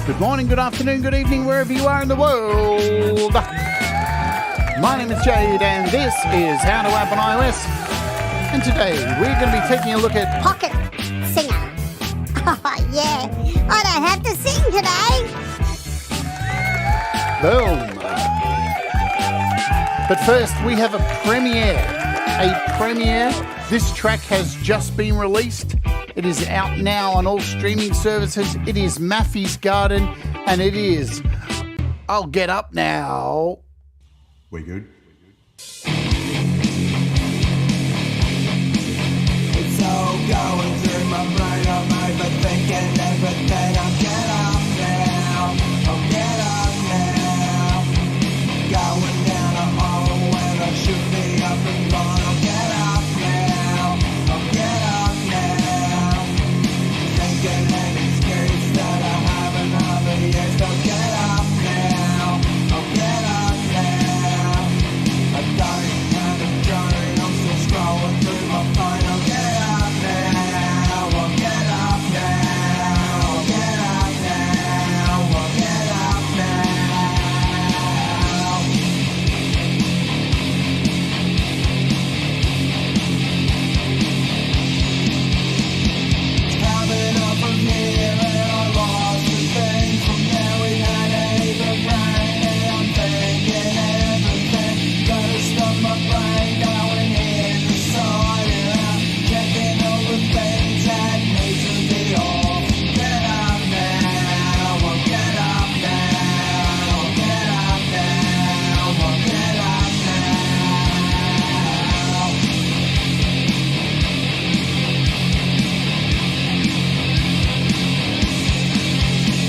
Good morning, good afternoon, good evening, wherever you are in the world. My name is Jade, and this is How to App on iOS. And today, we're going to be taking a look at Pocket Singer. Oh, yeah. I don't have to sing today. Boom. But first, we have a premiere. This track has just been released. It is out now on all streaming services. It is Maffy's Garden, and it is I'll Get Up Now. We good? It's all going through my brain. I'm overthinking everything. I'll get up now. I'll get up now. Going down a hole when I should be up and gone. I'll get up now. I'll get up now. Thinking an excuse that I haven't ever used. I'll get up now. I'll get up now. I don't have a drone. I'm still scrolling through my phone. I'll get up now. I'll get up now. I'll get up now. I'll get up now. Coming up from here and I lost the thing. From there we had a heap of rain and I'm thinking everything. Gotta stop my brain going in the side and out. Checking all the things that need to be off. Get up now, I'll get up now. I'll get up now, I'll get up now.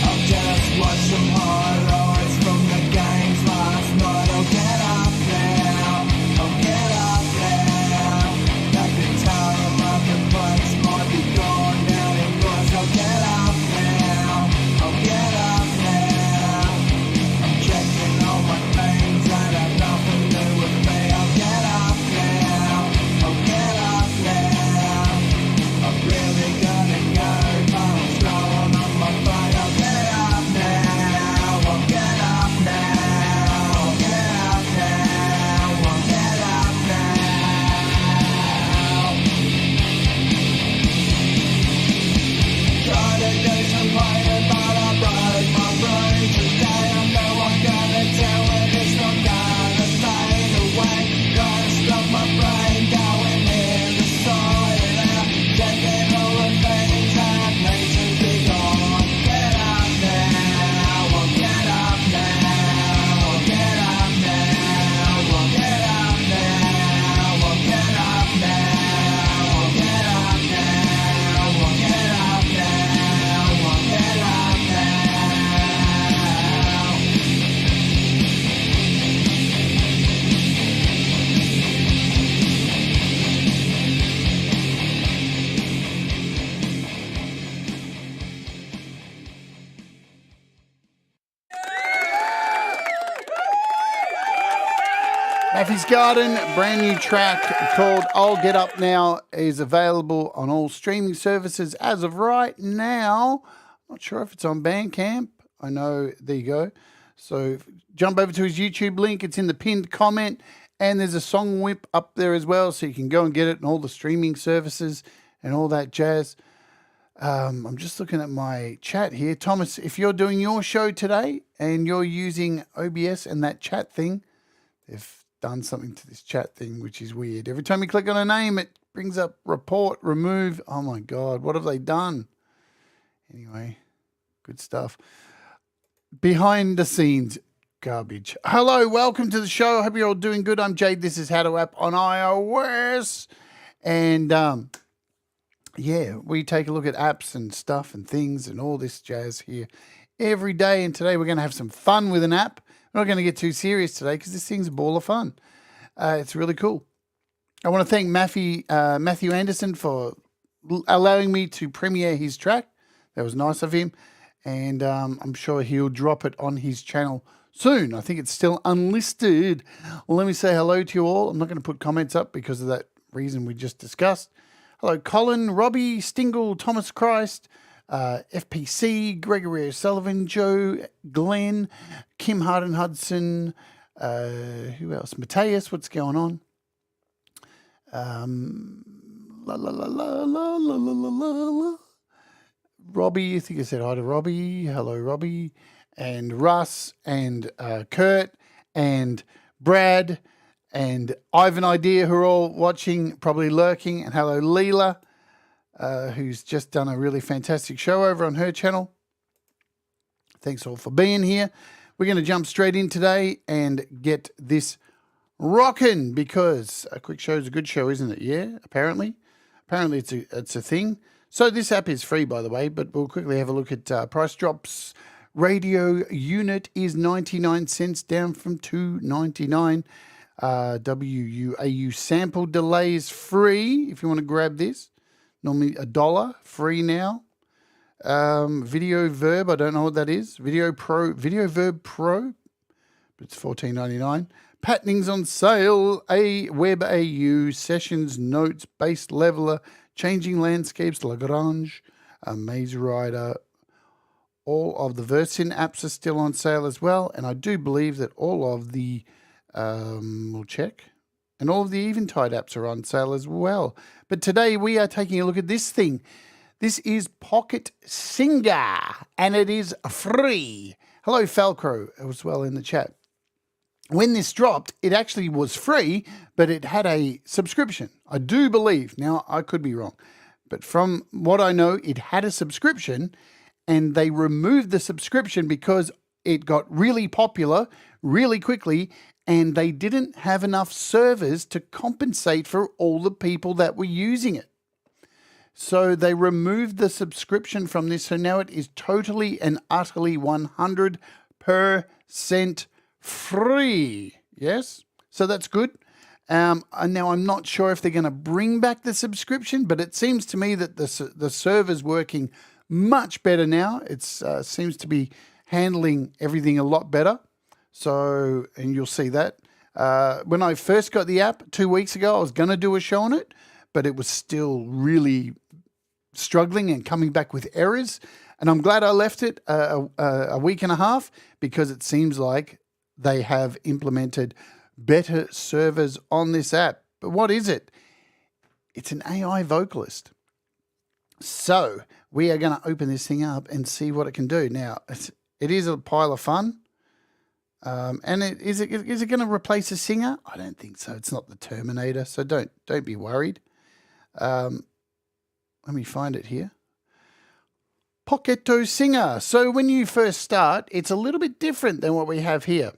I'll just watch some highlights from the games last night. I'll get up now. I'll get up now. That guitar in marketplace might be gone down in price. I'll get up now. I'll get up now. I'm checking all my things that have nothing to do with me. I'll get up now. I'll get up now. I've really gotta go, but I'm scrolling on my phone. I'll get up now. I'll get up now. I'll get up now. I'll get up now. Try to do some playing, but I broke my brain today. I know I'm gonna tell it, it's not gonna fade away. Gotta stop my brain going in the side and out. Checking all the things that need to be gone. Get up now, I'll get up now. I'll get up now. I'll get up now. I'll get up now. I'll get up now. I'll get up now. I'll get up now. Maffy's Garden, brand new track called I'll Get Up Now, is available on all streaming services as of right now. Not sure if it's on Bandcamp. I know, there you go. So jump over to his YouTube link. It's in the pinned comment. And there's a song whip up there as well, so you can go and get it on all the streaming services and all that jazz. I'm just looking at my chat here. Thomas, if you're doing your show today and you're using OBS and that chat thing, they've done something to this chat thing, which is weird. Every time you click on a name, it brings up report, remove. Oh my God, what have they done? Anyway, good stuff. Behind the scenes garbage. Hello, welcome to the show. Hope you're all doing good. I'm Jade. This is How to App on iOS. And yeah, we take a look at apps and stuff and things and all this jazz here every day. And today we're going to have some fun with an app. We're not going to get too serious today because this thing's a ball of fun. It's really cool. I want to thank Matthew Anderson for allowing me to premiere his track. That was nice of him. And I'm sure he'll drop it on his channel soon. I think it's still unlisted. Well, let me say hello to you all. I'm not going to put comments up because of that reason we just discussed. Hello, Colin, Robbie, Stingle, Thomas Christ, FPC, Gregory O'Sullivan, Joe, Glenn, Kim Harden Hudson, who else? Mateus, what's going on? La la la la la la la la la. Robbie, I think I said hi to Robbie. Hello, Robbie. And Russ and Kurt and Brad and Ivan Idea, who are all watching, probably lurking. And hello, Leela, who's just done a really fantastic show over on her channel. Thanks all for being here. We're going to jump straight in today and get this rocking because a quick show is a good show, isn't it? Yeah, apparently. Apparently it's a thing. So this app is free, by the way, but we'll quickly have a look at price drops. Radio unit is 99 cents, down from $2.99. WUAU sample delay is free if you want to grab this. Normally $1, free now. Video Verb, I don't know what that is. Video Verb Pro, but it's $14.99. Patterning's on sale. Web AU, Sessions, Notes, Bass Leveler, Changing Landscapes, Lagrange, Maze Rider. All of the Versin apps are still on sale as well. And I do believe that all of the, we'll check, and all of the Eventide apps are on sale as well. But today we are taking a look at this thing. This is Pocket Singer, and it is free. Hello, Falcro, as well in the chat. When this dropped, it actually was free, but it had a subscription. I do believe, now I could be wrong, but from what I know, it had a subscription, and they removed the subscription because it got really popular really quickly, and they didn't have enough servers to compensate for all the people that were using it. So they removed the subscription from this, so now it is totally and utterly 100% free. Yes, so that's good. And now I'm not sure if they're going to bring back the subscription, but it seems to me that the server's working much better now. It seems to be handling everything a lot better. So, and you'll see that. When I first got the app 2 weeks ago, I was going to do a show on it, but it was still really struggling and coming back with errors. And I'm glad I left it a week and a half because it seems like they have implemented better servers on this app. But what is it? It's an AI vocalist. So we are going to open this thing up and see what it can do. Now, it is a pile of fun. And is it going to replace a singer? I don't think so. It's not the Terminator, so don't be worried. Let me find it here. Pocketo Singer. So when you first start, it's a little bit different than what we have here.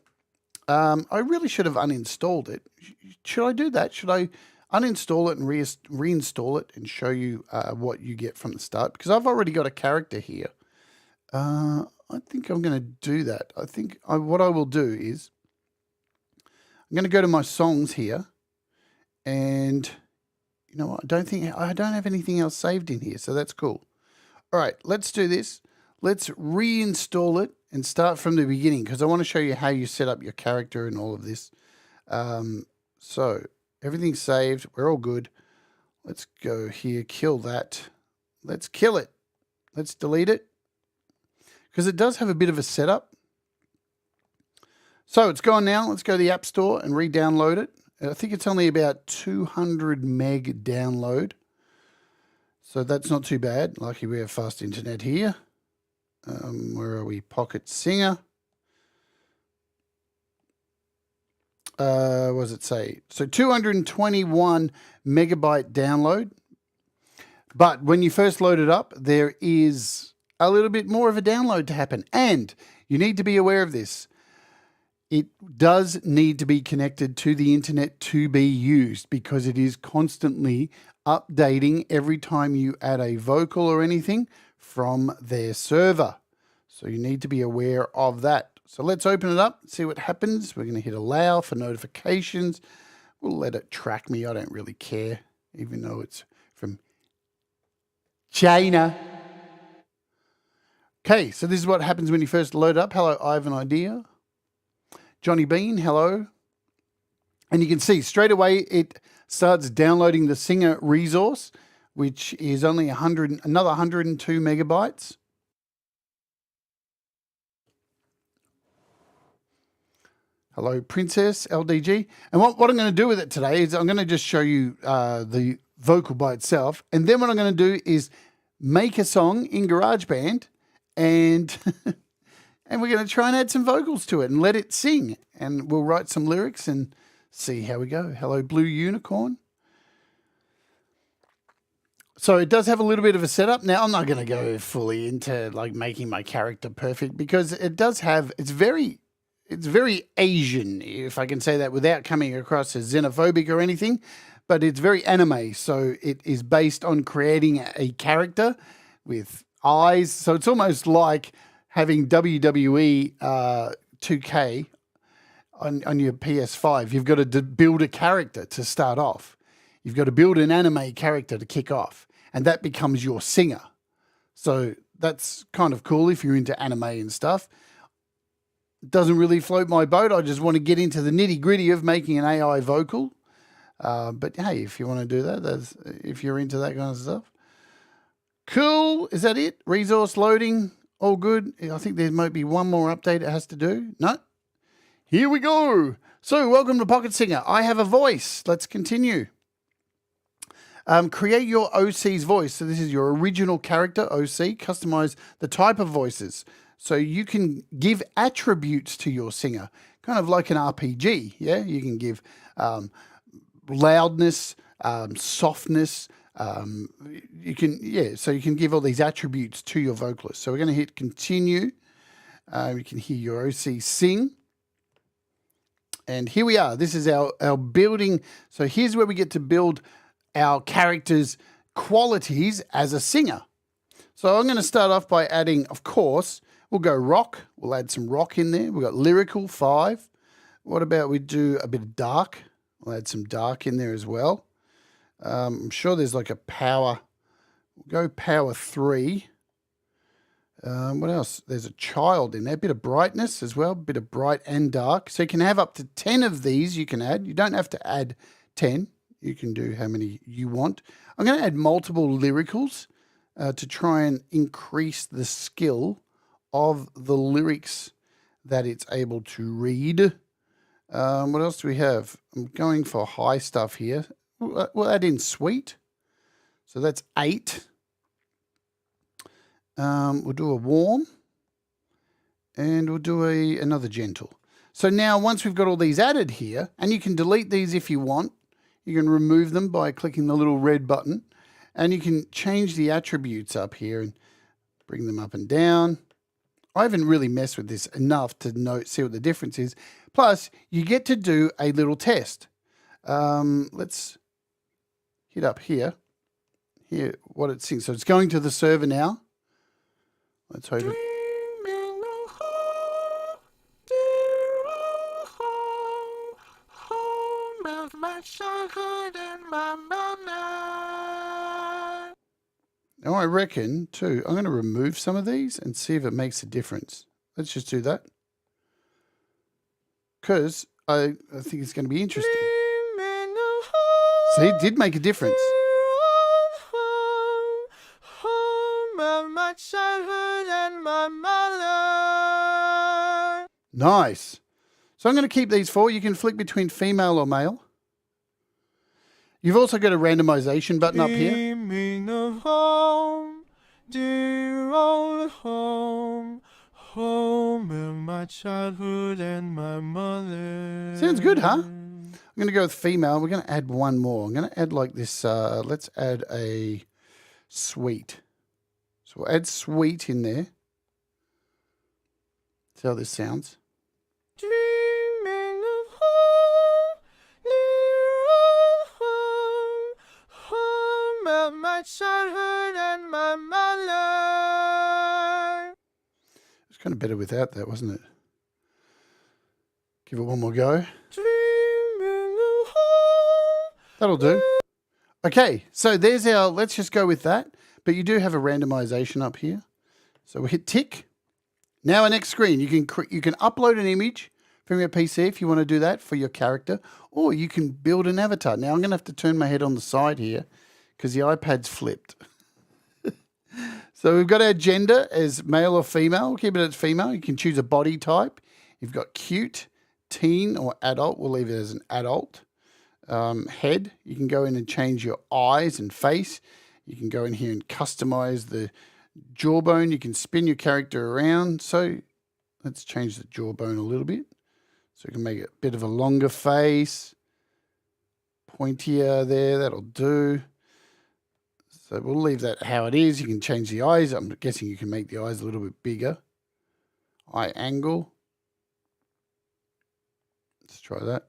I really should have uninstalled it. Should I do that? Should I uninstall it and reinstall it and show you what you get from the start? Because I've already got a character here. I think I'm going to do that. I think what I will do is I'm going to go to my songs here, and you know what? I don't have anything else saved in here, so that's cool. All right, let's do this. Let's reinstall it and start from the beginning because I want to show you how you set up your character and all of this. So everything's saved. We're all good. Let's go here, kill that. Let's kill it. Let's delete it because it does have a bit of a setup. So it's gone now. Let's go to the App Store and re-download it. I think it's only about 200 meg download. So that's not too bad. Lucky we have fast internet here. Where are we? Pocket Singer. What does it say? So 221 megabyte download. But when you first load it up, there is a little bit more of a download to happen. And you need to be aware of this. It does need to be connected to the internet to be used because it is constantly updating every time you add a vocal or anything from their server. So you need to be aware of that. So let's open it up, see what happens. We're going to hit allow for notifications. We'll let it track me. I don't really care, even though it's from China. Okay, so this is what happens when you first load up. Hello, Ivan Idea. Johnny Bean, hello. And you can see straight away it starts downloading the Singer resource, which is only another 102 megabytes. Hello, Princess LDG. And what I'm going to do with it today is I'm going to just show you the vocal by itself. And then what I'm going to do is make a song in GarageBand and, and we're going to try and add some vocals to it and let it sing. And we'll write some lyrics and see how we go. Hello, Blue Unicorn. So it does have a little bit of a setup. Now, I'm not going to go fully into like making my character perfect because it does have, it's very Asian, if I can say that without coming across as xenophobic or anything, but it's very anime. So it is based on creating a character with eyes. So it's almost like having WWE 2K on your PS5. You've got to build a character to start off. You've got to build an anime character to kick off, and that becomes your singer. So that's kind of cool if you're into anime and stuff. Doesn't really float my boat. I just want to get into the nitty gritty of making an AI vocal. But hey, if you want to do that, if you're into that kind of stuff. Cool. Is that it? Resource loading. All good. I think there might be one more update it has to do. No. Here we go. So welcome to Pocket Singer. I have a voice. Let's continue. Create your OC's voice. So this is your original character, OC. Customize the type of voices. So you can give attributes to your singer, kind of like an RPG, yeah? You can give loudness, softness, you can give all these attributes to your vocalist. So we're going to hit continue. You can hear your OC sing. And here we are. This is our building. So here's where we get to build our character's qualities as a singer. So I'm going to start off by adding, of course, we'll go rock. We'll add some rock in there. We've got lyrical 5. What about we do a bit of dark? We'll add some dark in there as well. I'm sure there's like a power. We'll go power 3. What else? There's a child in there. A bit of brightness as well. A bit of bright and dark. So you can have up to 10 of these you can add. You don't have to add 10. You can do how many you want. I'm going to add multiple lyricals to try and increase the skill of the lyrics that it's able to read. What else do we have? I'm going for high stuff here. We'll add in sweet. So that's 8. We'll do a warm. And we'll do another gentle. So now once we've got all these added here, and you can delete these if you want. You can remove them by clicking the little red button. And you can change the attributes up here and bring them up and down. I haven't really messed with this enough to see what the difference is. Plus, you get to do a little test. Let's hit up here. Here, what it sings. So it's going to the server now. Let's hope it. Now I reckon, too, I'm going to remove some of these and see if it makes a difference. Let's just do that. Because I think it's going to be interesting. See, it did make a difference. Nice. So I'm going to keep these 4. You can flick between female or male. You've also got a randomization button up here. Home, dear old home, home of my childhood and my mother. Sounds good, huh? I'm going to go with female. We're going to add one more. I'm going to add like this. Let's add a sweet. So we'll add sweet in there. See how this sounds. My childhood and my mother. It's kind of better without that, wasn't it? Give it one more go. That'll do. Okay, so there's our, let's just go with that. But you do have a randomization up here. So we hit tick. Now our next screen, you can upload an image from your PC if you want to do that for your character, or you can build an avatar. Now I'm going to have to turn my head on the side here because the iPad's flipped. So we've got our gender as male or female. We'll keep it as female. You can choose a body type. You've got cute, teen, or adult. We'll leave it as an adult. Head, you can go in and change your eyes and face. You can go in here and customize the jawbone. You can spin your character around. So let's change the jawbone a little bit. So we can make it a bit of a longer face. Pointier there, that'll do. So we'll leave that how it is. You can change the eyes. I'm guessing you can make the eyes a little bit bigger. Eye angle. Let's try that.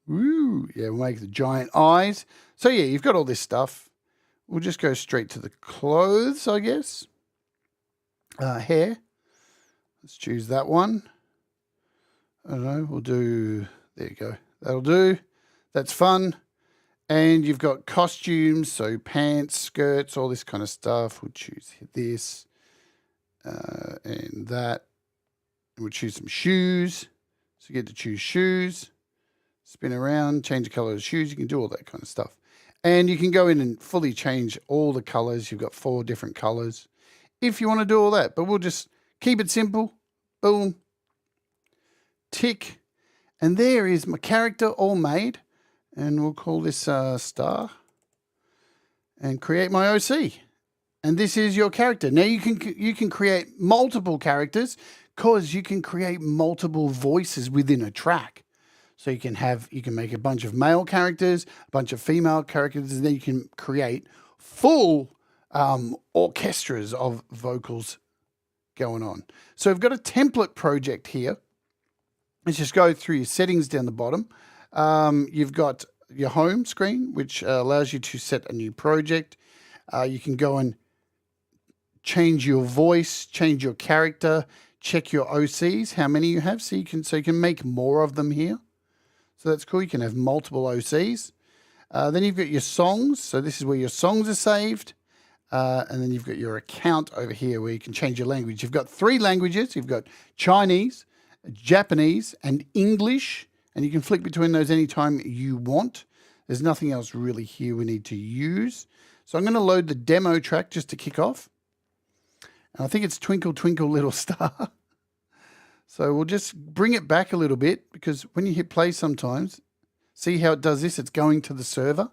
Woo! Yeah, we'll make the giant eyes. So yeah, you've got all this stuff. We'll just go straight to the clothes, I guess. Hair. Let's choose that one. I don't know. We'll do, there you go. That'll do. That's fun. And you've got costumes, so pants, skirts, all this kind of stuff. We'll choose this and that. And we'll choose some shoes. So you get to choose shoes. Spin around, change the color of the shoes. You can do all that kind of stuff. And you can go in and fully change all the colors. You've got 4 different colors if you want to do all that. But we'll just keep it simple. Boom. Tick. And there is my character all made. And we'll call this Starr. And create my OC. And this is your character. Now you can create multiple characters because you can create multiple voices within a track. So you can make a bunch of male characters, a bunch of female characters, and then you can create full orchestras of vocals going on. So we've got a template project here. Let's just go through your settings down the bottom. You've got your home screen, which allows you to set a new project. You can go and change your voice, change your character, check your OCs, how many you have, so you can make more of them here. So that's cool. You can have multiple OCs. Then you've got your songs. So this is where your songs are saved. And then you've got your account over here where you can change your language. You've got 3 languages. You've got Chinese, Japanese, and English. And you can flick between those anytime you want. There's nothing else really here we need to use. So I'm going to load the demo track just to kick off. And I think it's Twinkle, Twinkle, Little Star. So we'll just bring it back a little bit because when you hit play sometimes, see how it does this? It's going to the server.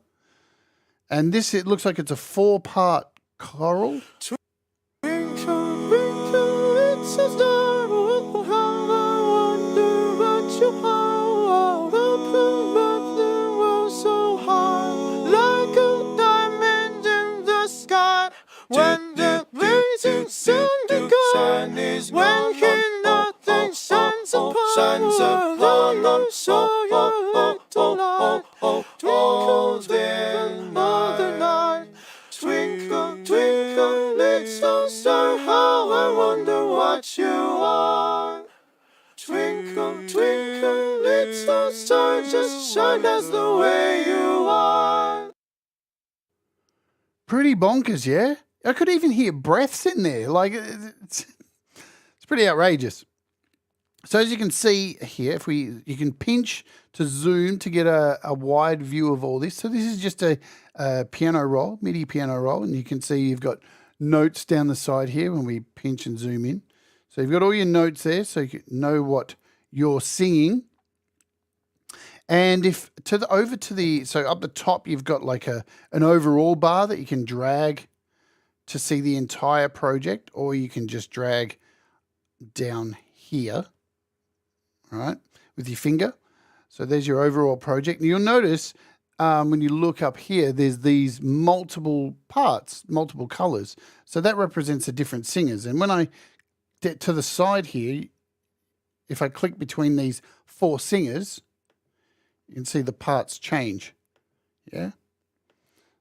And this, it looks like it's a 4-part choral. Twinkle, twinkle, it's a star. How I wonder what you are. The moon above the world so high, like a diamond in the sky. When the blazing sun goes, when he nothing shines upon us, so your little light twinkles in the night. Twinkle, twinkle, little star, how I wonder what you are. Twinkle, twinkle, little star, just shine as the way you are. Pretty bonkers, yeah? I could even hear breaths in there. Like, it's pretty outrageous. So as you can see here, you can pinch to zoom to get a wide view of all this. So this is just a piano roll, MIDI piano roll, and you can see you've got notes down the side here when we pinch and zoom in. So you've got all your notes there, so you can know what you're singing. And so up the top, you've got like an overall bar that you can drag to see the entire project, or you can just drag down here, all right, with your finger. So there's your overall project. And you'll notice when you look up here, there's these multiple parts, multiple colors. So that represents the different singers. And when I get to the side here, if I click between these 4 singers, you can see the parts change. Yeah.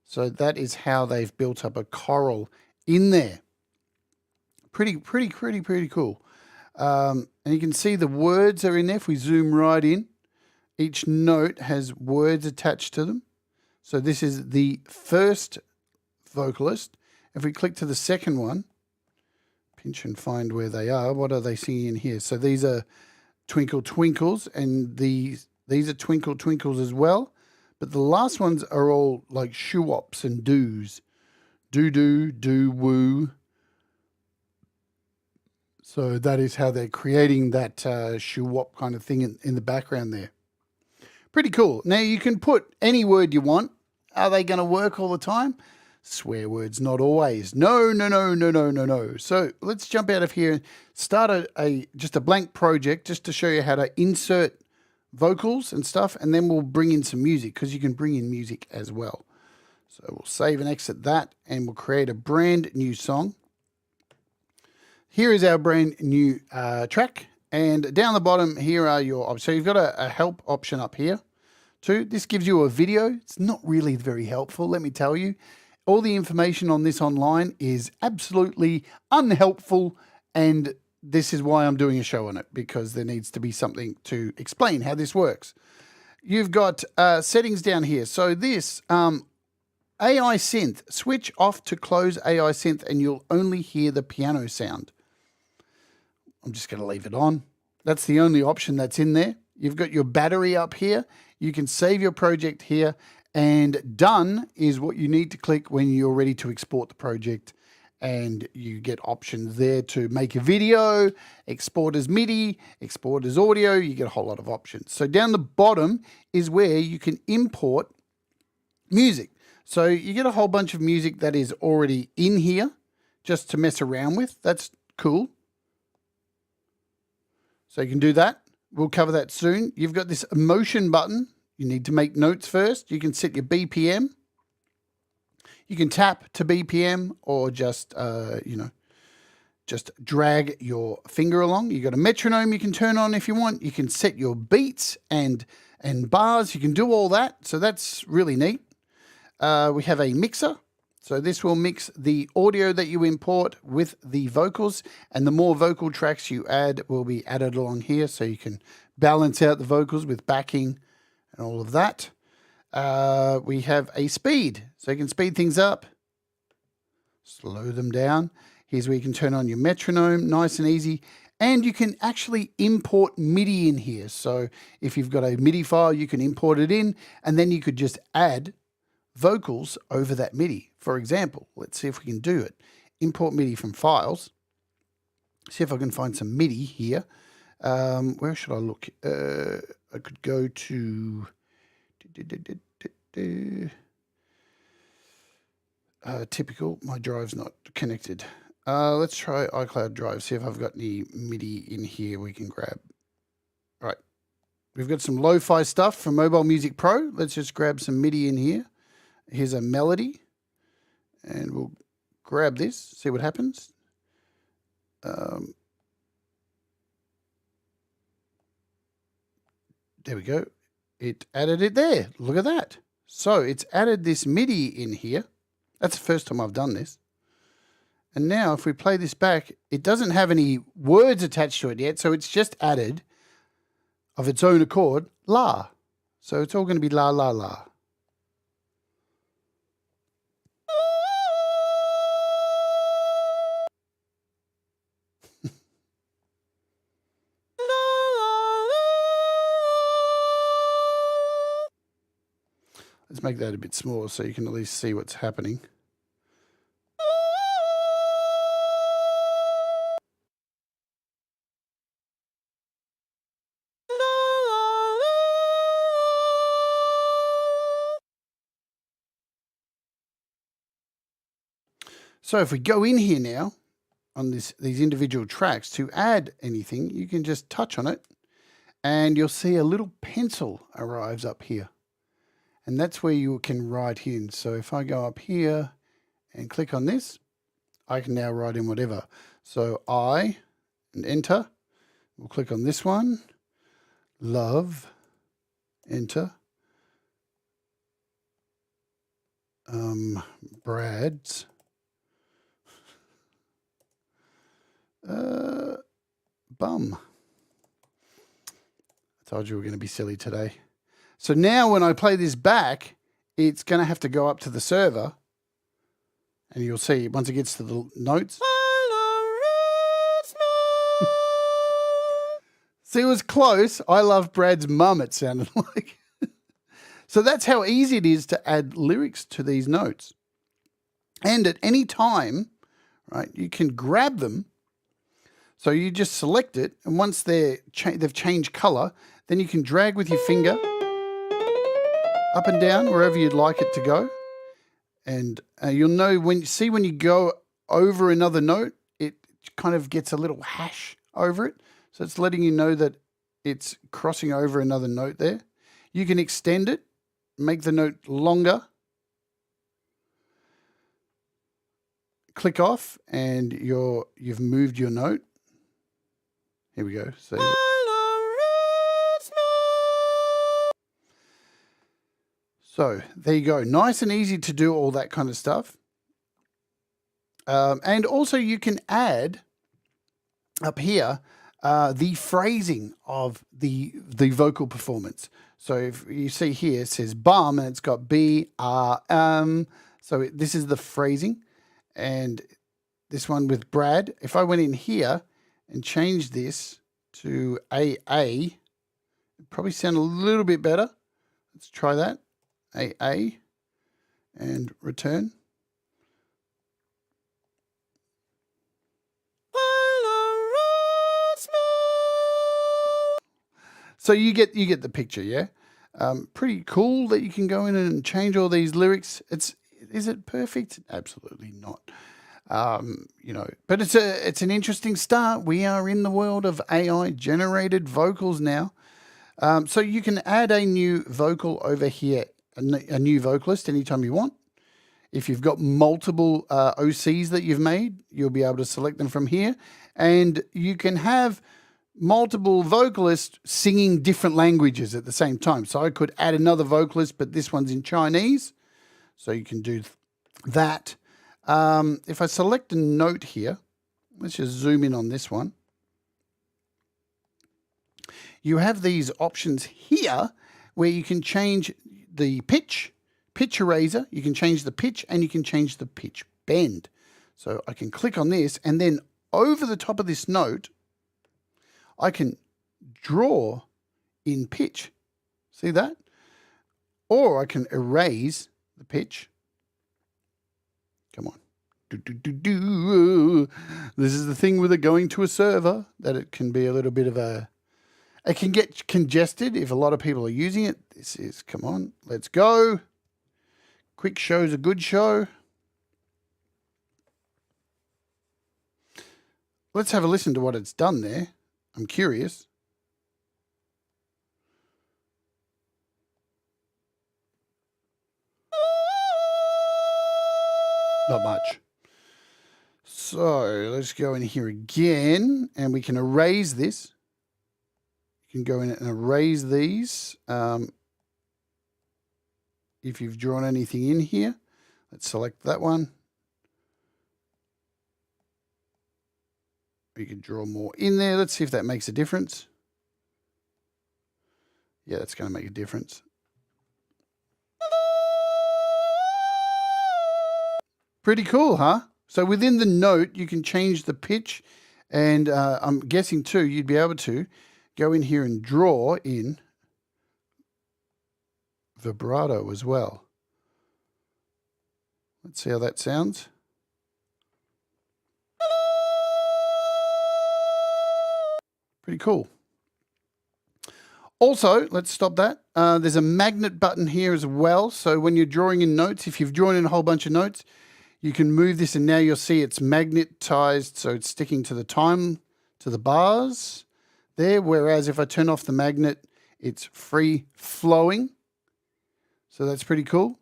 So that is how they've built up a choral in there. Pretty cool. And you can see the words are in there. If we zoom right in, each note has words attached to them. So this is the first vocalist. If we click to the second one, pinch and find where they are. What are they singing in here? So these are Twinkle Twinkles, and these are Twinkle Twinkles as well. But the last ones are all like shoo-wops and doos. Do-do, do-woo. So that is how they're creating that shoo-wop kind of thing in the background there. Pretty cool. Now you can put any word you want. Are they going to work all the time? Swear words, not always. No. So let's jump out of here and start just a blank project just to show you how to insert vocals and stuff, and then we'll bring in some music because you can bring in music as well. So we'll save and exit that, and we'll create a brand new song. Here is our brand new track, and down the bottom here are your options. So you've got a help option up here too. This gives you a video. It's not really very helpful, let me tell you. All the information on this online is absolutely unhelpful, and this is why I'm doing a show on it, because there needs to be something to explain how this works. You've got settings down here. So this AI synth, switch off to close AI synth and you'll only hear the piano sound. I'm just going to leave it on. That's the only option that's in there. You've got your battery up here. You can save your project here, and done is what you need to click when you're ready to export the project. And you get options there to make a video, export as MIDI, export as audio. You get a whole lot of options. So down the bottom is where you can import music. So you get a whole bunch of music that is already in here just to mess around with. That's cool. So you can do that. We'll cover that soon. You've got this emotion button. You need to make notes first. You can set your BPM. You can tap to BPM or just, just drag your finger along. You've got a metronome you can turn on if you want. You can set your beats and bars. You can do all that. So that's really neat. We have a mixer. So this will mix the audio that you import with the vocals, and the more vocal tracks you add will be added along here. So you can balance out the vocals with backing and all of that. We have a speed, so you can speed things up, slow them down. Here's where you can turn on your metronome, nice and easy. And you can actually import MIDI in here. So if you've got a MIDI file, you can import it in, and then you could just add vocals over that MIDI. For example, let's see if we can do it. Import MIDI from files. See if I can find some MIDI here. Where should I look? I could go to... typical, my drive's not connected. Let's try iCloud Drive, see if I've got any MIDI in here we can grab. All right, we've got some lo-fi stuff from Mobile Music Pro. Let's just grab some MIDI in here. Here's a melody, and we'll grab this, see what happens. There we go. It added it there. Look at that. So it's added this MIDI in here. That's the first time I've done this. And now if we play this back, it doesn't have any words attached to it yet. So it's just added of its own accord, la. So it's all going to be la, la, la. Let's make that a bit smaller so you can at least see what's happening. So if we go in here now on these individual tracks to add anything, you can just touch on it and you'll see a little pencil arrives up here. And that's where you can write in. So if I go up here and click on this, I can now write in whatever. So I, and enter. We'll click on this one. Love, enter. Brad's. Bum. I told you we were going to be silly today. So now when I play this back, it's going to have to go up to the server. And you'll see once it gets to the notes. See, it was close. I love Brad's mum, it sounded like. So that's how easy it is to add lyrics to these notes. And at any time, right, you can grab them. So you just select it, and once they've changed color, then you can drag with your finger up and down wherever you'd like it to go. And you'll know when you go over another note, it kind of gets a little hash over it. So it's letting you know that it's crossing over another note there. You can extend it, make the note longer. Click off and you've moved your note. Here we go. So there you go. Nice and easy to do all that kind of stuff. And also you can add up here the phrasing of the vocal performance. So if you see here, it says bum and it's got B-R-M. So this is the phrasing. And this one with Brad, if I went in here and changed this to AA, it'd probably sound a little bit better. Let's try that. AA and return. So you get the picture, yeah? Pretty cool that you can go in and change all these lyrics. Is it perfect? Absolutely not. But it's an interesting start. We are in the world of AI generated vocals now. So you can add a new vocal over here, a new vocalist anytime you want. If you've got multiple OCs that you've made, you'll be able to select them from here. And you can have multiple vocalists singing different languages at the same time. So I could add another vocalist, but this one's in Chinese. So you can do that. If I select a note here, let's just zoom in on this one. You have these options here where you can change the pitch eraser, you can change the pitch, and you can change the pitch bend. So I can click on this, and then over the top of this note, I can draw in pitch. See that? Or I can erase the pitch. Come on. This is the thing with it going to a server, that it can be a little bit of it can get congested if a lot of people are using it. This is, come on, let's go. Quick show's a good show. Let's have a listen to what it's done there. I'm curious. Not much. So let's go in here again, and we can erase this. You can go in and erase these. If you've drawn anything in here, let's select that one. You can draw more in there. Let's see if that makes a difference. Yeah, that's going to make a difference. Pretty cool, huh? So within the note, you can change the pitch, and I'm guessing too, you'd be able to go in here and draw in vibrato as well. Let's see how that sounds. Pretty cool. Also, let's stop that. There's a magnet button here as well. So when you're drawing in notes, if you've drawn in a whole bunch of notes, you can move this, and now you'll see it's magnetized, so it's sticking to the time, to the bars there. Whereas if I turn off the magnet, it's free flowing. So that's pretty cool.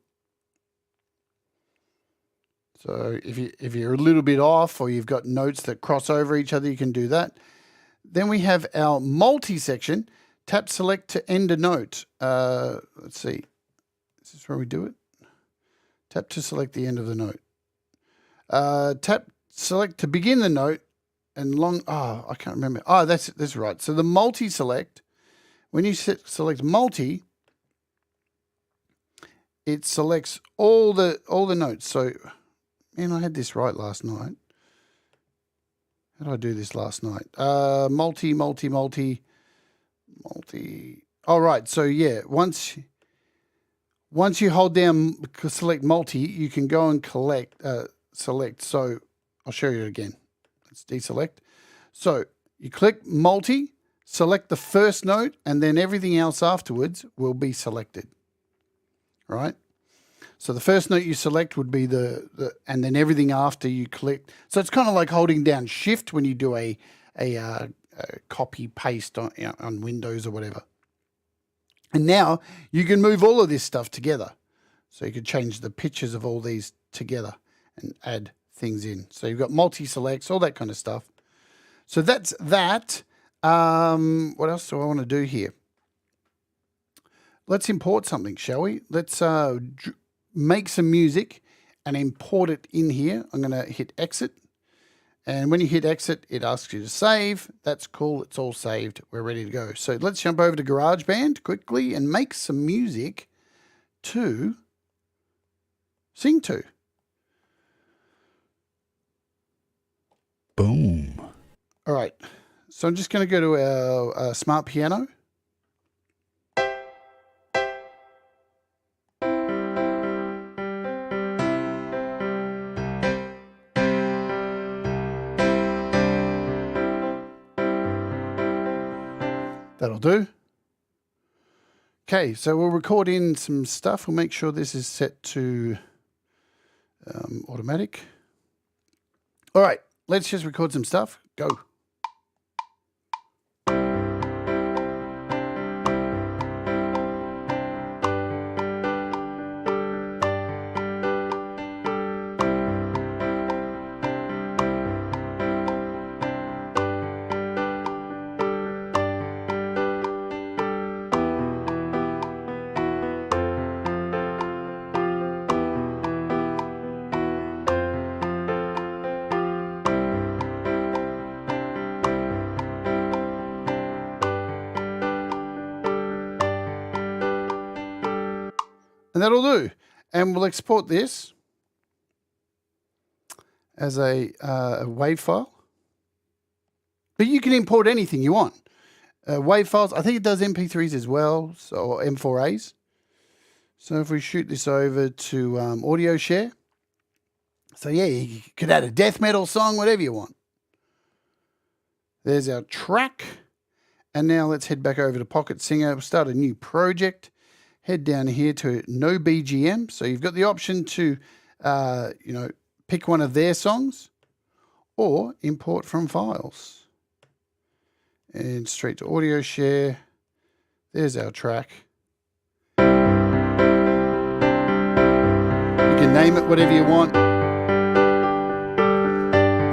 So if you're a little bit off, or you've got notes that cross over each other, you can do that. Then we have our multi section. Tap select to end a note. Let's see. Is this where we do it? Tap to select the end of the note. Tap select to begin the note, and I can't remember. Oh, that's right. So the multi select, when you select multi, it selects all the notes. So, man, I had this right last night. How did I do this last night? Multi. multi. All right. So yeah, once you hold down select multi, you can go and select. So I'll show you it again. Let's deselect. So you click multi, select the first note, and then everything else afterwards will be selected. Right? So the first note you select would be and then everything after you click. So it's kind of like holding down Shift when you do a copy paste on Windows or whatever. And now you can move all of this stuff together. So you could change the pictures of all these together and add things in. So you've got multi-selects, all that kind of stuff. So that's that. What else do I want to do here? Let's import something, shall we? Let's make some music and import it in here. I'm going to hit exit. And when you hit exit, it asks you to save. That's cool. It's all saved. We're ready to go. So let's jump over to GarageBand quickly and make some music to sing to. Boom. All right. So I'm just going to go to our smart piano. That'll do. Okay, so we'll record in some stuff. We'll make sure this is set to automatic. All right, let's just record some stuff. Go. And that'll do. And we'll export this as a WAV file. But you can import anything you want. WAV files, I think it does MP3s as well, or M4As. So if we shoot this over to audio share. So yeah, you could add a death metal song, whatever you want. There's our track. And now let's head back over to Pocket Singer. We'll start a new project. Head down here to no BGM. So you've got the option to, pick one of their songs or import from files. And straight to audio share. There's our track. You can name it whatever you want.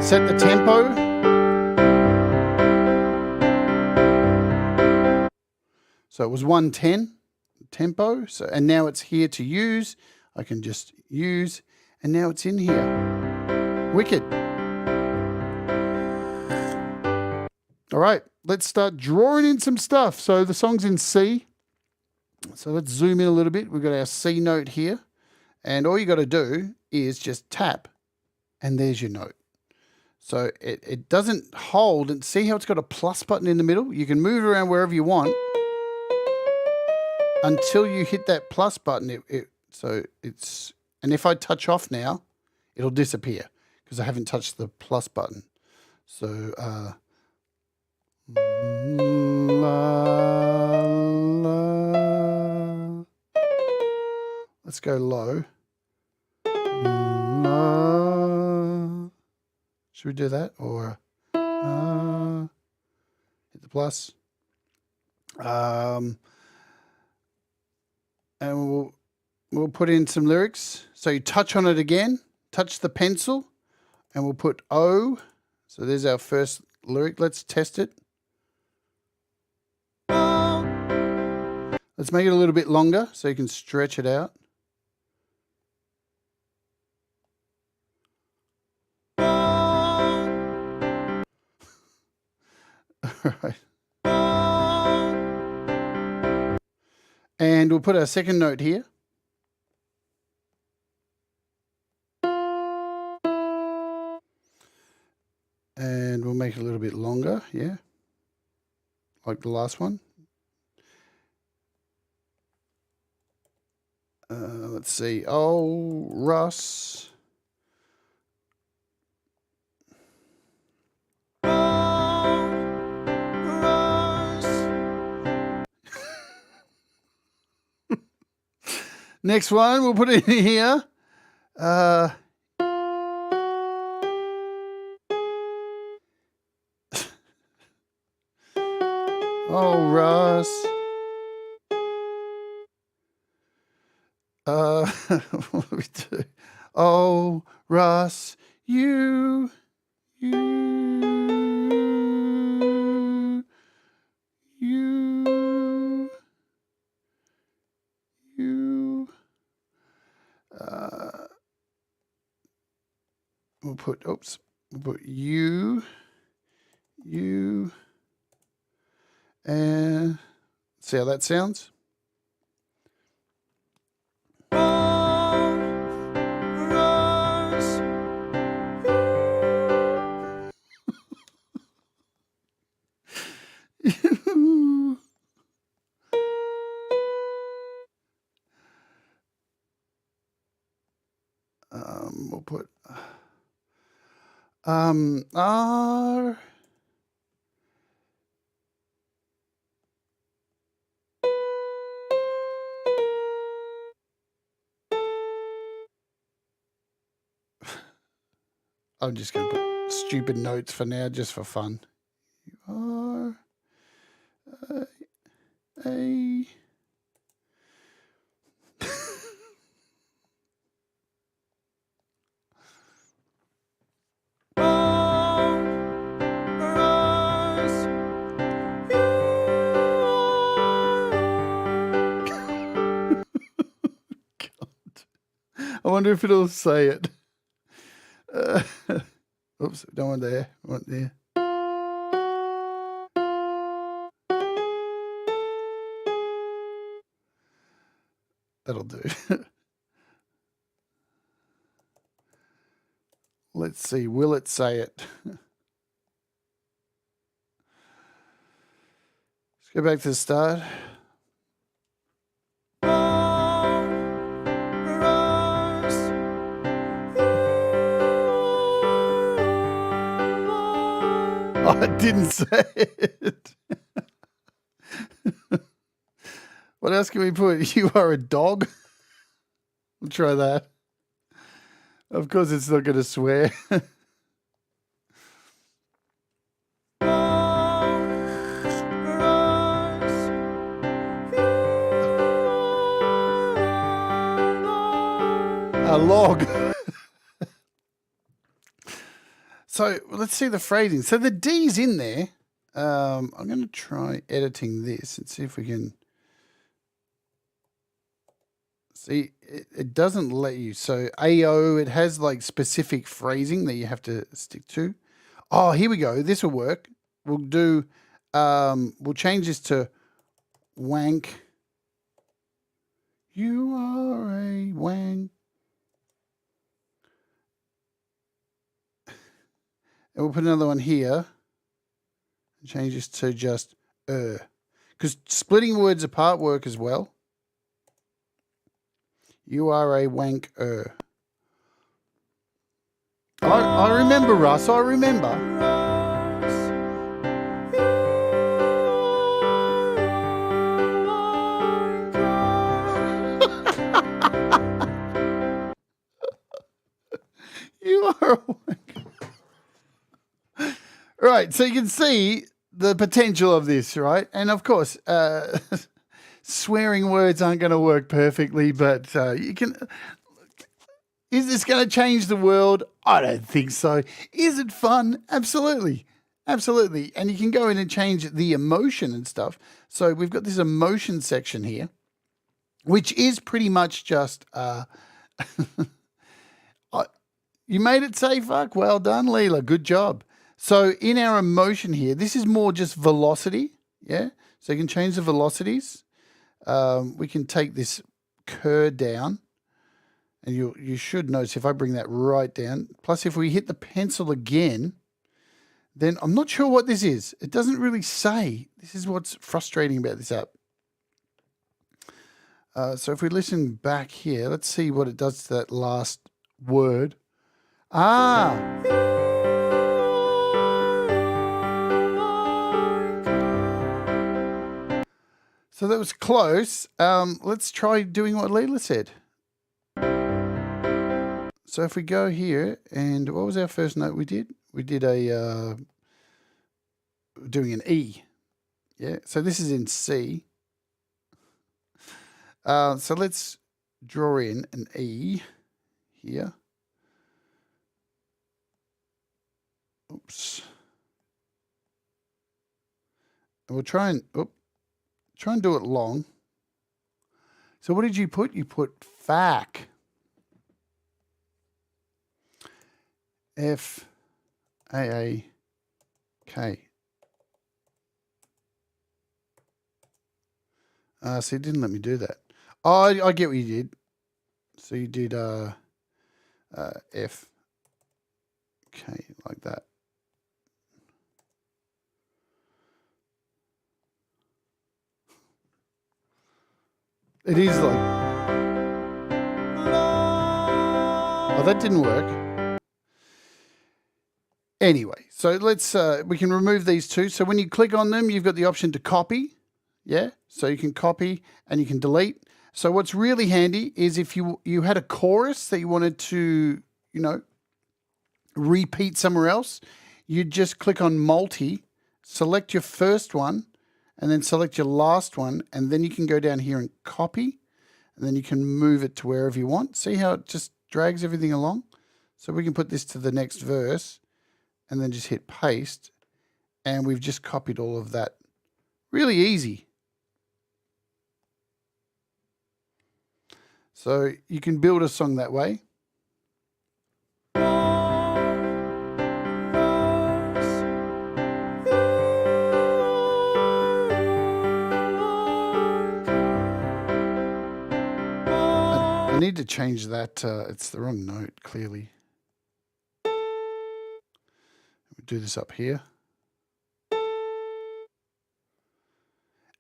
Set the tempo. So it was 110. Tempo, and now it's here to use. I can just use, and now it's in here. Wicked. All right, let's start drawing in some stuff. So the song's in C. So let's zoom in a little bit. We've got our C note here, and all you got to do is just tap, and there's your note. So it doesn't hold, and see how it's got a plus button in the middle? You can move it around wherever you want. Until you hit that plus button, and if I touch off now, it'll disappear because I haven't touched the plus button. So, let's go low. Should we do that or hit the plus? And we'll put in some lyrics. So you touch on it again, touch the pencil, and we'll put O. So there's our first lyric. Let's test it. Let's make it a little bit longer so you can stretch it out. All right. And we'll put our second note here. And we'll make it a little bit longer, yeah. Like the last one. Let's see. Oh, Russ. Next one, we'll put it in here. Oh, Russ. What do we do? Oh, Russ, you. We'll put you, and see how that sounds. We'll put R. I'm just going to put stupid notes for now, just for fun. R A. I wonder if it'll say it. Oops, don't want there. I want there. That'll do. Let's see. Will it say it? Let's go back to the start. Oh, I didn't say it. What else can we put? You are a dog. We'll try that. Of course, it's not going to swear. A log. So let's see the phrasing. So the D's in there. I'm going to try editing this and see if we can. See, it doesn't let you. So AO, it has like specific phrasing that you have to stick to. Oh, here we go. This will work. We'll do, we'll change this to wank. You are a wank. And we'll put another one here. And change this to just because splitting words apart work as well. You are a wanker. I remember, Russ. I remember. You are a wanker. Right, so you can see the potential of this, right? And of course, swearing words aren't going to work perfectly, but you can. Is this going to change the world? I don't think so. Is it fun? Absolutely. Absolutely. And you can go in and change the emotion and stuff. So we've got this emotion section here, which is pretty much just, you made it say fuck. Well done, Leela. Good job. So in our emotion here, this is more just velocity. Yeah. So you can change the velocities. We can take this cur down, and you should notice if I bring that right down. Plus, if we hit the pencil again, then I'm not sure what this is. It doesn't really say. This is what's frustrating about this app. So if we listen back here, let's see what it does to that last word. Ah. So that was close. Let's try doing what Leela said. So if we go here, and what was our first note we did? We did a, doing an E. Yeah, so this is in C. So let's draw in an E here. Oops. And we'll try and do it long. So what did you put? You put FAC. F-A-A-K. So it didn't let me do that. Oh, I get what you did. So you did F. Okay, like that. It is like... Oh, that didn't work. Anyway, so let's, we can remove these two. So when you click on them, you've got the option to copy. Yeah, so you can copy and you can delete. So what's really handy is if you had a chorus that you wanted to, repeat somewhere else, you just click on multi, select your first one, and then select your last one, and then you can go down here and copy, and then you can move it to wherever you want. See how it just drags everything along? So we can put this to the next verse, and then just hit paste, and we've just copied all of that. Really easy. So you can build a song that way. I need to change that. It's the wrong note, clearly. We'll do this up here.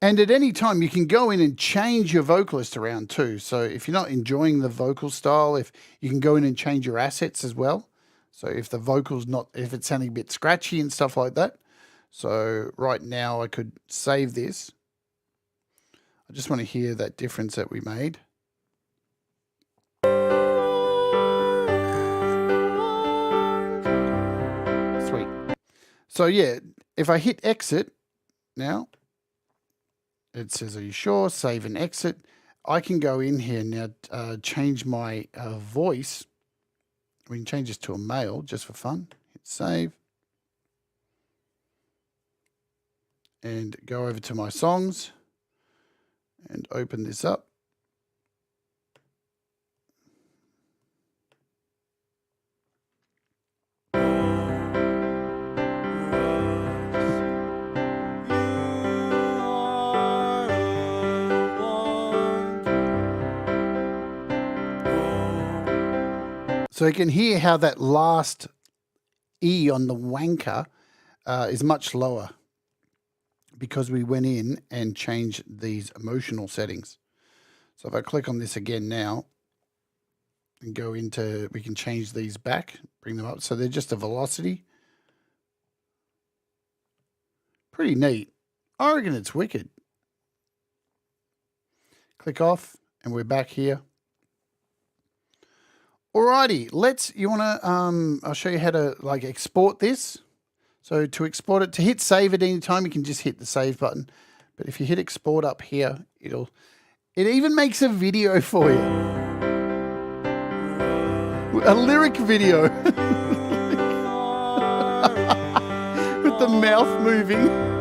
And at any time, you can go in and change your vocalist around too. So if you're not enjoying the vocal style, if you can go in and change your assets as well. So if the vocal's not, if it's sounding a bit scratchy and stuff like that. So right now I could save this. I just want to hear that difference that we made. Sweet. So yeah, if I hit exit now, it says, are you sure? Save and exit. I can go in here now, change my voice. We can change this to a male just for fun. Hit save. And go over to my songs and open this up. So you can hear how that last E on the wanker is much lower because we went in and changed these emotional settings. So if I click on this again now and go into, we can change these back, bring them up. So they're just a velocity. Pretty neat. I reckon it's wicked. Click off and we're back here. Alrighty, I'll show you how to export this. So to export it, to hit save at any time, you can just hit the save button. But if you hit export up here, it even makes a video for you. A lyric video. With the mouth moving.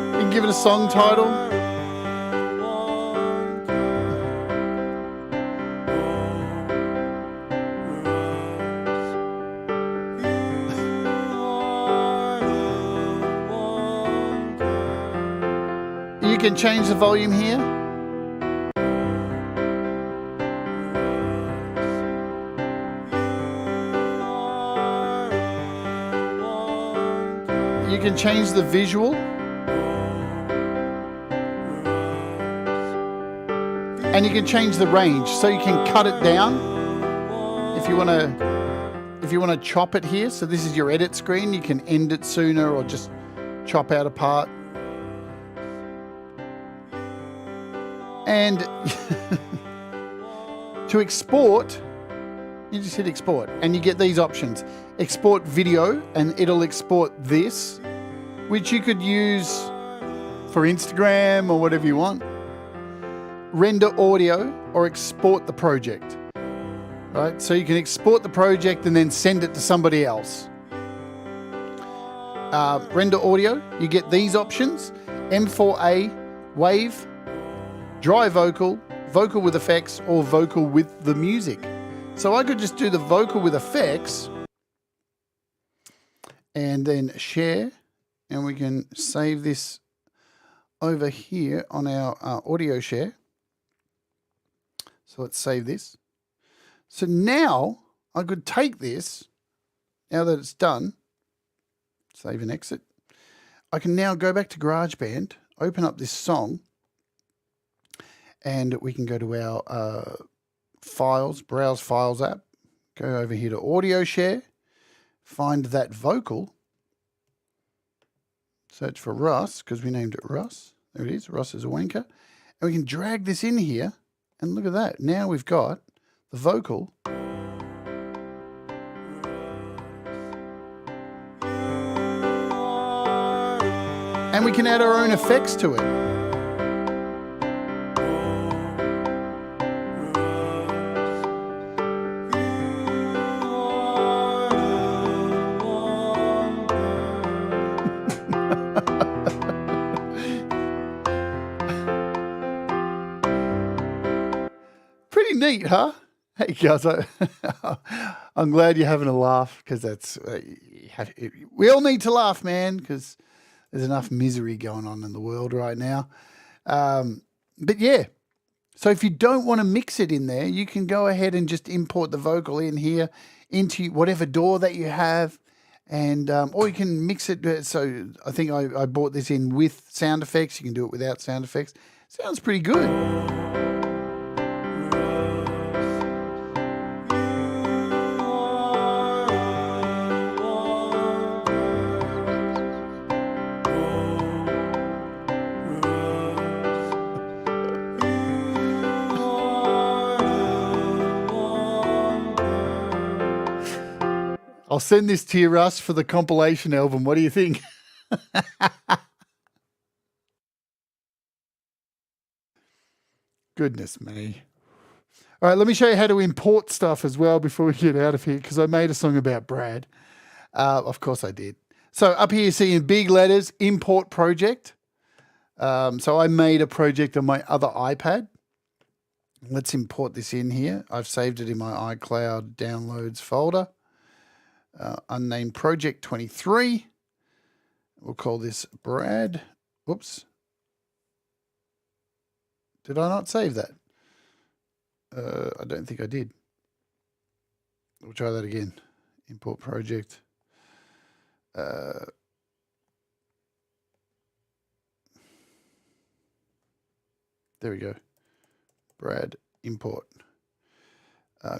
You can give it a song title. can change the volume here. You can change the visual. And you can change the range, so you can cut it down if you want to chop it here. So this is your edit screen. You can end it sooner or just chop out a part. And to export, you just hit export and you get these options. Export video, and it'll export this, which you could use for Instagram or whatever you want. Render audio, or export the project. Right? So you can export the project and then send it to somebody else. Render audio, you get these options: M4A, wave, dry vocal, vocal with effects, or vocal with the music. So I could just do the vocal with effects and then share, and we can save this over here on our audio share. So let's save this. So now I could take this, now that it's done, save and exit. I can now go back to GarageBand, open up this song, and we can go to our files, browse files app, go over here to audio share, find that vocal, search for Russ, because we named it Russ. There it is, Russ is a wanker. And we can drag this in here, and look at that. Now we've got the vocal. And we can add our own effects to it. Pretty neat, huh? Hey guys, I'm glad you're having a laugh, because that's we all need to laugh, man, because there's enough misery going on in the world right now. But yeah, so if you don't want to mix it in there, you can go ahead and just import the vocal in here into whatever DAW that you have, and or you can mix it. So I think I bought this in with sound effects. You can do it without sound effects. Sounds pretty good. I'll send this to you, Russ, for the compilation album. What do you think? Goodness me. All right, let me show you how to import stuff as well before we get out of here, because I made a song about Brad. Of course I did. So up here you see in big letters, import project. So I made a project on my other iPad. Let's import this in here. I've saved it in my iCloud downloads folder. Unnamed project 23. We'll call this Brad. Whoops. Did I not save that? I don't think I did. We'll try that again. Import project. There we go. Brad import.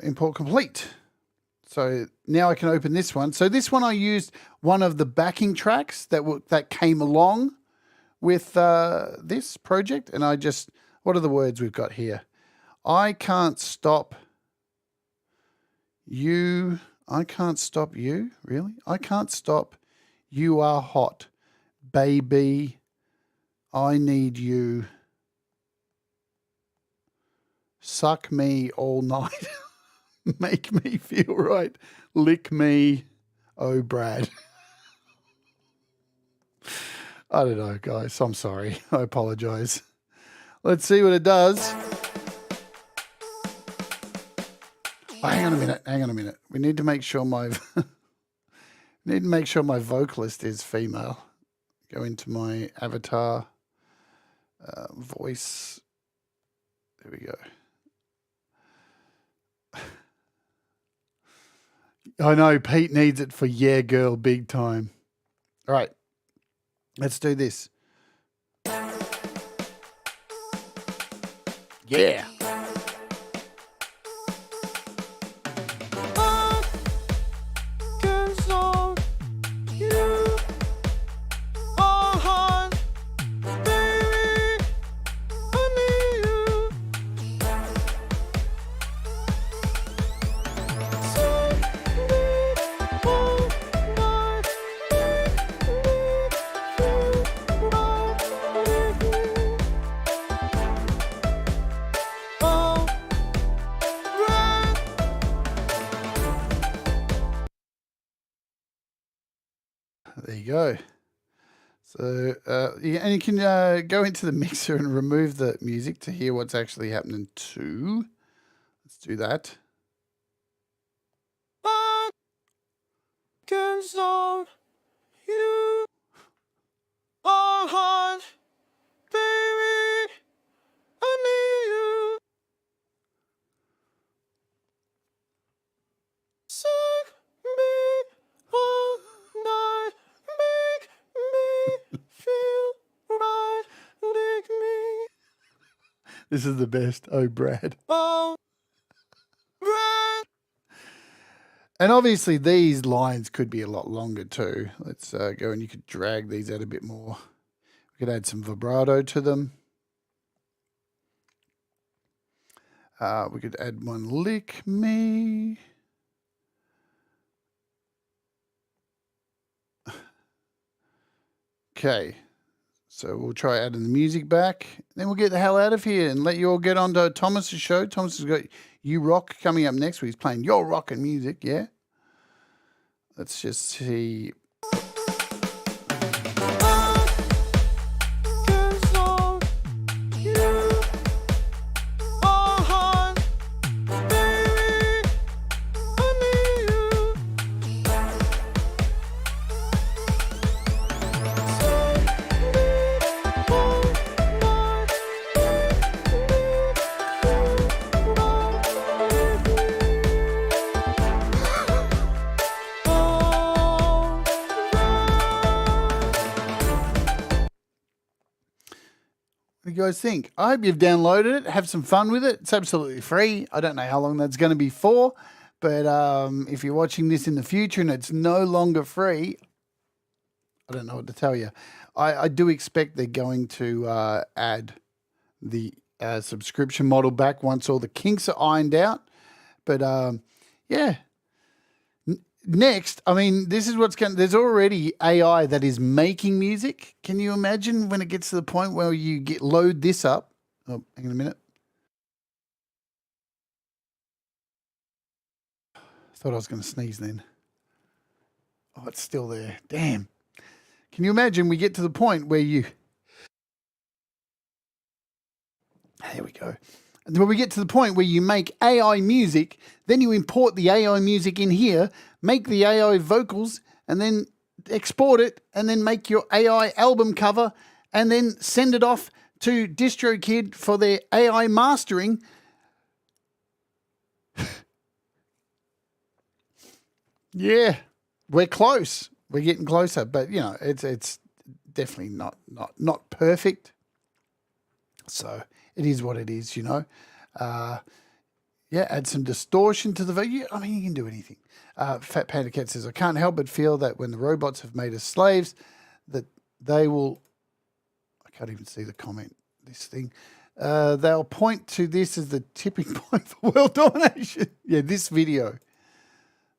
Import complete. So now I can open this one. So this one I used one of the backing tracks that came along with this project. And what are the words we've got here? I can't stop you. I can't stop you. Really? I can't stop. You are hot. Baby, I need you. Suck me all night. Make me feel right. Lick me. Oh, Brad. I don't know, guys. I'm sorry. I apologize. Let's see what it does. Oh, hang on a minute. We need to make sure my vocalist is female. Go into my avatar. Voice. There we go. I know Pete needs it for Yeah Girl big time. All right, let's do this. Yeah. There you go. So, yeah, and you can go into the mixer and remove the music to hear what's actually happening too. Let's do that. I can solve you are hard, baby. I need you. Suck me all night. Make me feel right, lick me. This is the best. Oh, Brad. Oh, Brad. And obviously these lines could be a lot longer too. Let's go and you could drag these out a bit more. We could add some vibrato to them. We could add one lick me. Okay, so we'll try adding the music back. Then we'll get the hell out of here and let you all get on to Thomas's show. Thomas has got You Rock coming up next week. He's playing your rockin' music, yeah? Let's just see. What do you guys think? I hope you've downloaded it. Have some fun with it. It's absolutely free. I don't know how long that's going to be for, but if you're watching this in the future and it's no longer free, I don't know what to tell you. I do expect they're going to add the subscription model back once all the kinks are ironed out. But yeah. Next, I mean, this is what's going. There's already AI that is making music. Can you imagine when it gets to the point where you load this up? Oh, hang on a minute. Thought I was going to sneeze then. Oh, it's still there. Damn. Can you imagine we get to the point where you... There we go. And when we get to the point where you make AI music, then you import the AI music in here, make the AI vocals, and then export it, and then make your AI album cover, and then send it off to DistroKid for their AI mastering. Yeah, we're close. We're getting closer, but you know, it's definitely not perfect. So it is what it is, you know. Yeah, add some distortion to the video. I mean, you can do anything. Fat Panda Cat says, I can't help but feel that when the robots have made us slaves, that they will... I can't even see the comment, this thing. They'll point to this as the tipping point for world domination. Yeah, this video.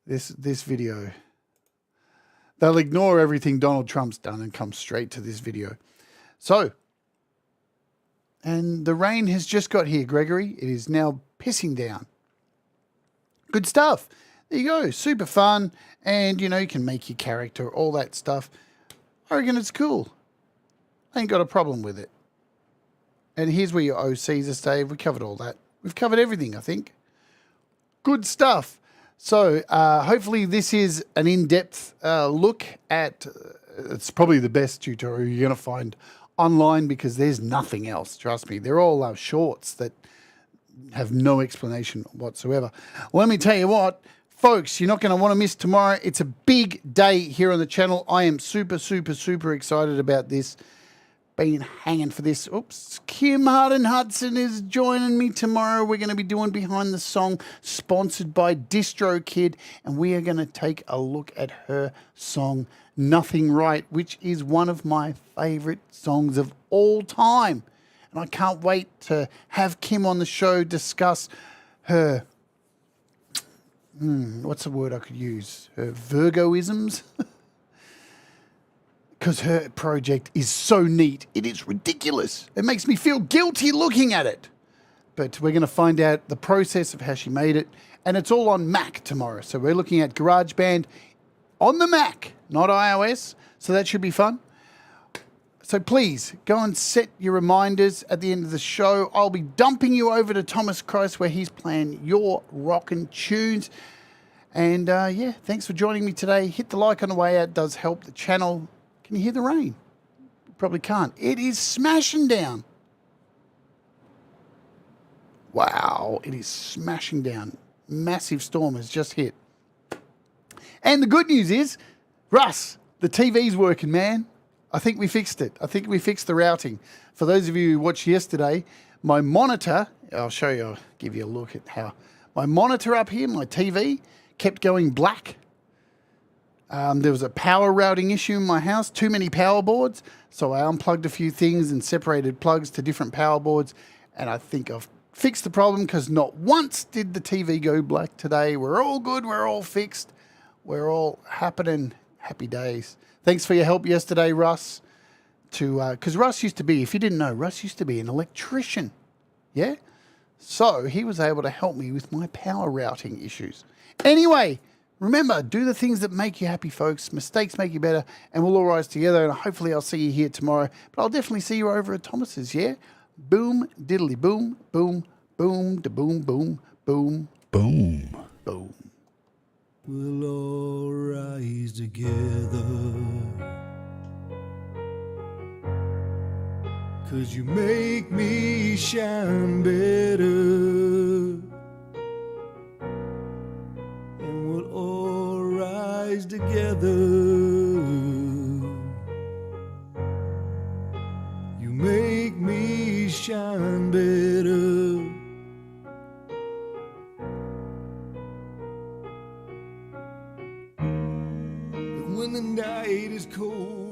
This video. They'll ignore everything Donald Trump's done and come straight to this video. So... And the rain has just got here, Gregory. It is now pissing down. Good stuff. There you go. Super fun. And, you know, you can make your character, all that stuff. I reckon it's cool. I ain't got a problem with it. And here's where your OCs are saved. We covered all that. We've covered everything, I think. Good stuff. So, hopefully this is an in-depth look at... it's probably the best tutorial you're going to find online because there's nothing else. Trust me. They're all shorts that have no explanation whatsoever. Let me tell you what, folks, you're not going to want to miss tomorrow. It's a big day here on the channel. I am super, super, super excited about this. Been hanging for this. Oops. Kim Hudson is joining me tomorrow. We're going to be doing Behind the Song, sponsored by DistroKid, and we are going to take a look at her song, Nothing Right, which is one of my favorite songs of all time. And I can't wait to have Kim on the show discuss her, what's the word I could use? Her Virgoisms? Because her project is so neat. It is ridiculous. It makes me feel guilty looking at it. But we're going to find out the process of how she made it. And it's all on Mac tomorrow. So we're looking at GarageBand on the Mac, not iOS. So that should be fun. So please go and set your reminders at the end of the show. I'll be dumping you over to Thomas Christ where he's playing your rockin' tunes. And yeah, thanks for joining me today. Hit the like on the way out. It does help the channel. Can you hear the rain? You probably can't. It is smashing down. Wow, it is smashing down. Massive storm has just hit. And the good news is, Russ, the TV's working, man. I think we fixed it. I think we fixed the routing. For those of you who watched yesterday, my monitor, I'll show you, I'll give you a look at how my monitor up here, my TV, kept going black. There was a power routing issue in my house, too many power boards. So I unplugged a few things and separated plugs to different power boards. And I think I've fixed the problem because not once did the TV go black today. We're all good. We're all fixed. We're all happening. Happy days. Thanks for your help yesterday, Russ. Because Russ used to be, if you didn't know, Russ used to be an electrician. Yeah? So he was able to help me with my power routing issues. Anyway, remember, do the things that make you happy, folks. Mistakes make you better, and we'll all rise together, and hopefully I'll see you here tomorrow. But I'll definitely see you over at Thomas's, yeah? Boom, diddly boom, boom, boom, da boom, boom, boom, boom, boom. We'll all rise together, 'cause you make me shine better. And we'll all rise together. You make me shine better. When the night is cold